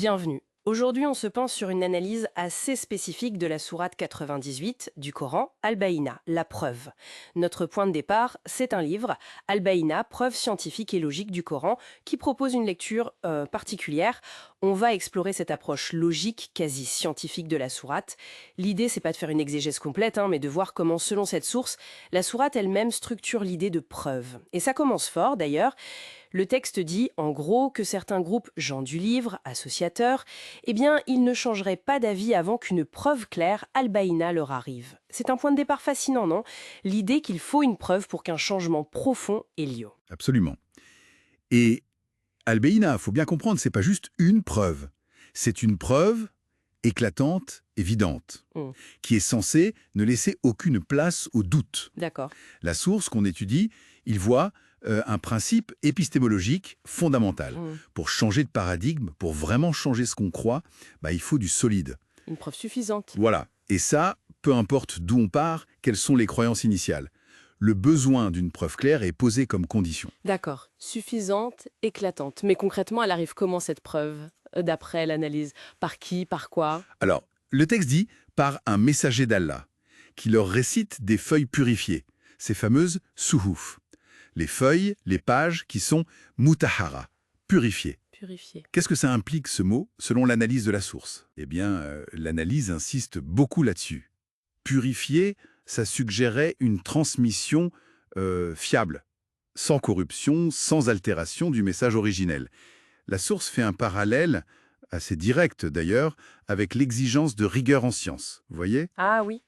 Bienvenue. Aujourd'hui, on se penche sur une analyse assez spécifique de la sourate 98 du Coran, Al-Baïna, la preuve. Notre point de départ, c'est un livre, Al-Baïna, preuve scientifique et logique du Coran, qui propose une lecture particulière. On va explorer cette approche logique, quasi scientifique de la sourate. L'idée, c'est pas de faire une exégèse complète, mais de voir comment, selon cette source, la sourate elle-même structure l'idée de preuve. Et ça commence fort, d'ailleurs. Le texte dit, en gros, que certains groupes gens du livre, associateurs, eh bien, ils ne changeraient pas d'avis avant qu'une preuve claire, al-Baïna, leur arrive. C'est un point de départ fascinant, non? L'idée qu'il faut une preuve pour qu'un changement profond ait lieu. Absolument. Et Al-Baïna, faut bien comprendre, c'est pas juste une preuve. C'est une preuve éclatante, évidente, Hmm. qui est censée ne laisser aucune place au doute. D'accord. La source qu'on étudie, il voit un principe épistémologique fondamental. Hmm. Pour changer de paradigme, pour vraiment changer ce qu'on croit, il faut du solide. Une preuve suffisante. Voilà. Et ça, peu importe d'où on part, quelles sont les croyances initiales. Le besoin d'une preuve claire est posé comme condition. D'accord. Suffisante, éclatante. Mais concrètement, elle arrive comment cette preuve, d'après l'analyse? Par qui? Par quoi? Alors, le texte dit par un messager d'Allah, qui leur récite des feuilles purifiées, ces fameuses suhuf. Les feuilles, les pages qui sont mutahara, purifiées. Purifiée. Qu'est-ce que ça implique ce mot, selon l'analyse de la source? Eh bien, l'analyse insiste beaucoup là-dessus. Purifier, ça suggérait une transmission fiable, sans corruption, sans altération du message originel. La source fait un parallèle, assez direct d'ailleurs, avec l'exigence de rigueur en science. Vous voyez? Ah oui,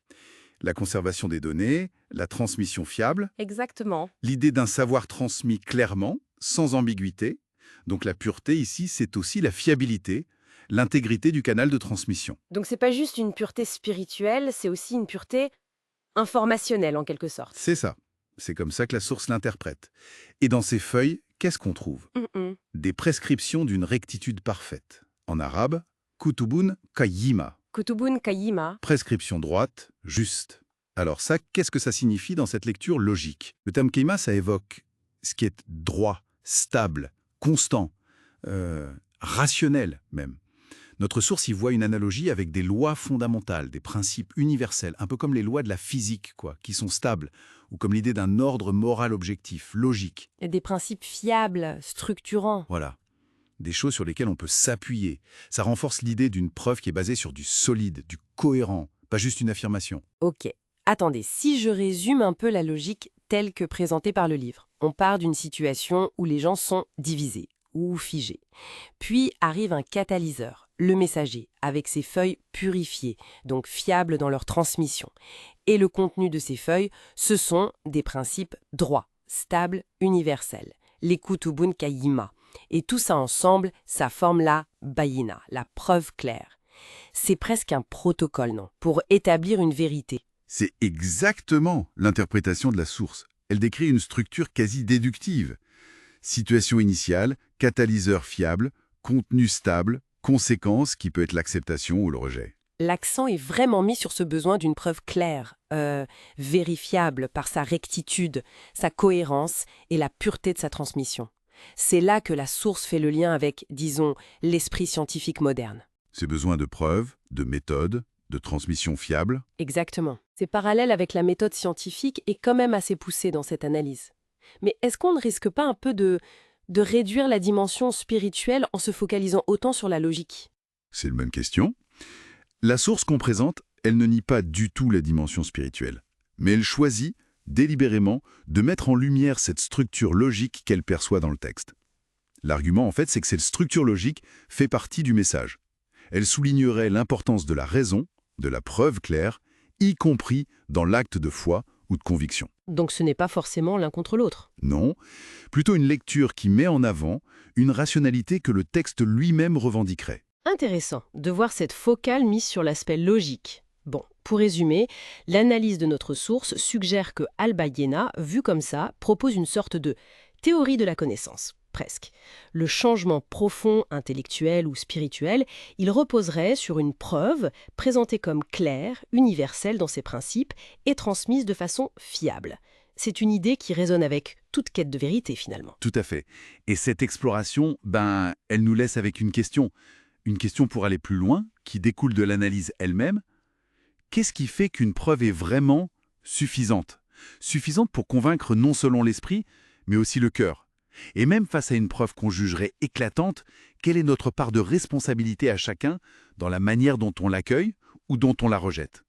La conservation des données, la transmission fiable, exactement. l'idée d'un savoir transmis clairement, sans ambiguïté. Donc la pureté ici, c'est aussi la fiabilité, l'intégrité du canal de transmission. Donc c'est pas juste une pureté spirituelle, c'est aussi une pureté informationnelle en quelque sorte. C'est ça. C'est comme ça que la source l'interprète. Et dans ces feuilles, qu'est-ce qu'on trouve? Des prescriptions d'une rectitude parfaite. En arabe, kutubun qayyima, Kutubun Kayima, prescription droite, juste. Alors ça, qu'est-ce que ça signifie dans cette lecture logique? Le terme qayyima, ça évoque ce qui est droit, stable, constant, rationnel même. Notre source y voit une analogie avec des lois fondamentales, des principes universels, un peu comme les lois de la physique, qui sont stables, ou comme l'idée d'un ordre moral objectif, logique. des principes fiables, structurants. Voilà. Des choses sur lesquelles on peut s'appuyer. Ça renforce l'idée d'une preuve qui est basée sur du solide, du cohérent, pas juste une affirmation. Ok. Attendez, si je résume un peu la logique telle que présentée par le livre, on part d'une situation où les gens sont divisés ou figés. Puis arrive un catalyseur, le messager, avec ses feuilles purifiées, donc fiables dans leur transmission. Et le contenu de ces feuilles, ce sont des principes droits, stables, universels, les kutubun kayima. Et tout ça ensemble, ça forme la bayina, la preuve claire. C'est presque un protocole, non? Pour établir une vérité. C'est exactement l'interprétation de la source. Elle décrit une structure quasi déductive. Situation initiale, catalyseur fiable, contenu stable, conséquence qui peut être l'acceptation ou le rejet. L'accent est vraiment mis sur ce besoin d'une preuve claire, vérifiable par sa rectitude, sa cohérence et la pureté de sa transmission. C'est là que la source fait le lien avec, disons, l'esprit scientifique moderne. Ces besoins de preuves, de méthodes, de transmission fiable. Exactement. C'est parallèle avec la méthode scientifique et quand même assez poussé dans cette analyse. Mais est-ce qu'on ne risque pas un peu de réduire la dimension spirituelle en se focalisant autant sur la logique? C'est une bonne question. La source qu'on présente, elle ne nie pas du tout la dimension spirituelle. Mais elle choisit, délibérément, de mettre en lumière cette structure logique qu'elle perçoit dans le texte. L'argument, en fait, c'est que cette structure logique fait partie du message. Elle soulignerait l'importance de la raison, de la preuve claire, y compris dans l'acte de foi ou de conviction. Donc ce n'est pas forcément l'un contre l'autre. Non, plutôt une lecture qui met en avant une rationalité que le texte lui-même revendiquerait. Intéressant de voir cette focale mise sur l'aspect logique. Bon, pour résumer, l'analyse de notre source suggère que Al-Bayyina, vu comme ça, propose une sorte de théorie de la connaissance, presque. Le changement profond, intellectuel ou spirituel, il reposerait sur une preuve présentée comme claire, universelle dans ses principes et transmise de façon fiable. C'est une idée qui résonne avec toute quête de vérité finalement. Tout à fait. Et cette exploration, elle nous laisse avec une question. Une question pour aller plus loin, qui découle de l'analyse elle-même. Qu'est-ce qui fait qu'une preuve est vraiment suffisante? Suffisante pour convaincre non seulement l'esprit, mais aussi le cœur. Et même face à une preuve qu'on jugerait éclatante, quelle est notre part de responsabilité à chacun dans la manière dont on l'accueille ou dont on la rejette?